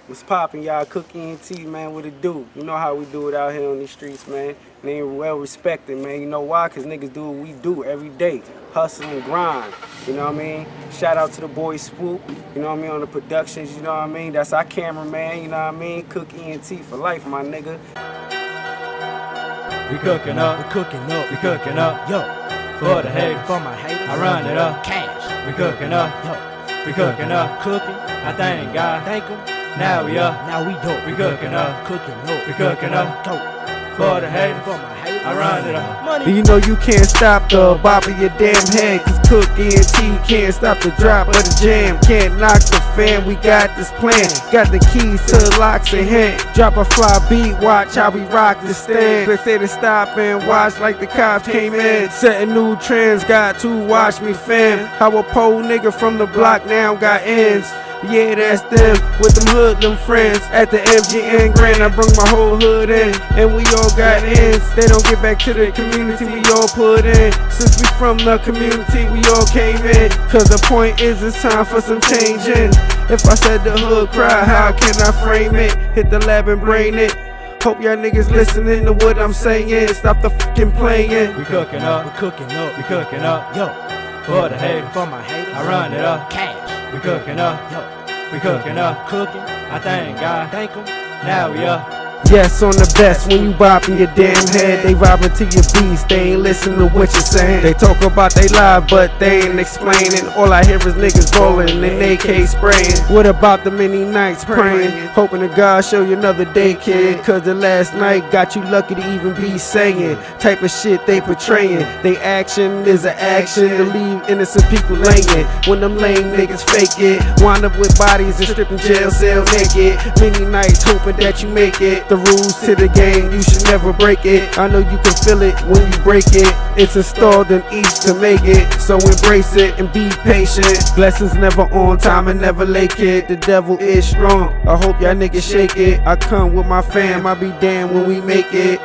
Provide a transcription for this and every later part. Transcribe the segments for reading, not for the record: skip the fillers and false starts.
What's poppin', y'all? Cook ENT, man, what it do? You know how we do it out here on these streets, man. And they well respected, man. You know why? Cause niggas do what we do every day. Hustle and grind, you know what I mean? Shout out to the boy Swoop, you know what I mean, on the productions, you know what I mean? That's our cameraman, you know what I mean? Cook ENT for life, my nigga. We cooking up, we cooking up, we cooking up, yo, for the haters, for my haters, I run it up, cash, we cooking up, yo, we cooking up, cooking, I thank God, thank him, now we up, now we dope, we cooking up, we cooking up, dope, for the haters, for my haters, I run it up. money. You know you can't stop the bop of your damn head, cause Cook ENT can't stop the drop of the jam. Can't knock the fan, we got this plan. Got the keys to the locks and hand. Drop a fly beat, watch how we rock the stand. They say to stop and watch like the cops came in. Setting new trends, got to watch me fam. How a pole nigga from the block now got ends. Yeah, that's them, with them hoodlum friends. At the MGN Grand, I bring my whole hood in, and we all got ends. They don't get back to the community we all put in. Since we from the community, we all came in. Cause the point is, it's time for some changing. If I said the hood cry, how can I frame it? Hit the lab and brain it. Hope y'all niggas listening to what I'm saying. Stop the fucking playing. We cooking up, We cooking up, we cooking up, yo, for the haters, for my haters, I run it up, cash, we cooking up, yo, we cooking up, cooking, I thank God, thank him, now we up. Yes, on the best when you bopping your damn head. They vibing to your beats, they ain't listening to what you're saying. They talk about they live, but they ain't explaining. All I hear is niggas rolling and AK spraying. What about the many nights praying? Hoping to God show you another day, kid. Cause the last night got you lucky to even be saying. Type of shit they portraying. They action is an action to leave innocent people laying. When them lame niggas fake it, wind up with bodies and stripping jail cell naked. Many nights hoping that you make it. The rules to the game, you should never break it. I know you can feel it when you break it. It's installed in each to make it. So embrace it and be patient. Blessings never on time and never late, kid. The devil is strong. I hope y'all niggas shake it. I come with my fam, I be damned when we make it.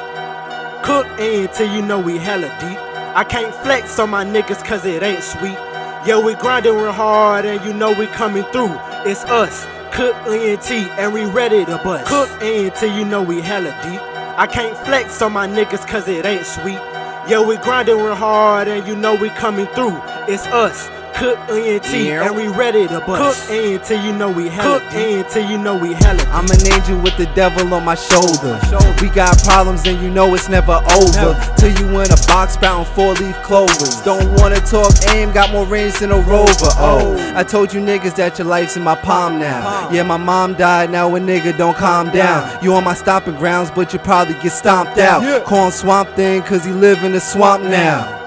Cook until you know we hella deep. I can't flex on my niggas cause it ain't sweet. Yeah, we grinding real hard and you know we coming through. It's us. Cook ENT and we ready to bust. Cook until you know we hella deep. I can't flex on my niggas cause it ain't sweet. Yeah, we grinding real hard and you know we coming through. It's us. Cook ENT and we ready to bust. Cook until you know we hella deep. Cook until you know we hella deep. I'm an angel with the devil on my shoulder. We got problems and you know it's never over. Till you in a box spouting 4-leaf clovers. Don't wanna talk aim, got more range than a rover. Oh, I told you niggas that your life's in my palm now. Yeah, my mom died, now a nigga don't calm down. You on my stomping grounds, but you probably get stomped out. Call him Swamp Thing cause he live in the swamp now.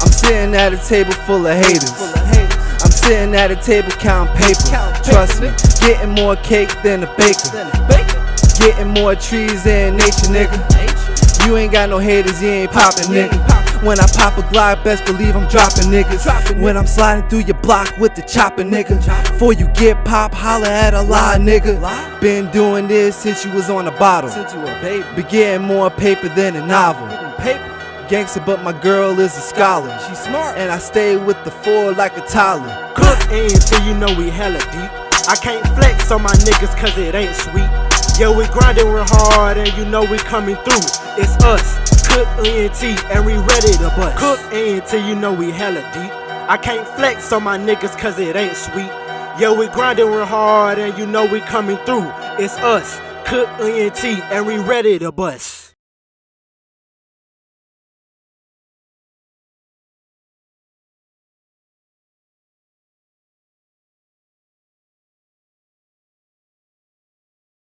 I'm sitting at a table full of haters. I'm sitting at a table counting paper. Trust me, getting more cake than a baker. Getting more trees than nature, nigga. You ain't got no haters, you ain't poppin', nigga. When I pop a glide, best believe I'm dropping niggas. When I'm sliding through your block with the chopper, nigga. Before you get pop, holla at a lie, nigga. Been doing this since you was on the bottle. Been getting more paper than a novel. Gangster, but my girl is a scholar. She's smart, and I stay with the 4 like a toddler. Cook until you know we hella deep. I can't flex on my niggas cause it ain't sweet. Yeah, we grinding real hard and you know we coming through. It's us, Cook ENT and we ready to bust. Cook until you know we hella deep. I can't flex on my niggas cause it ain't sweet. Yeah, we grinding real hard and you know we coming through. It's us, Cook ENT and we ready to bust.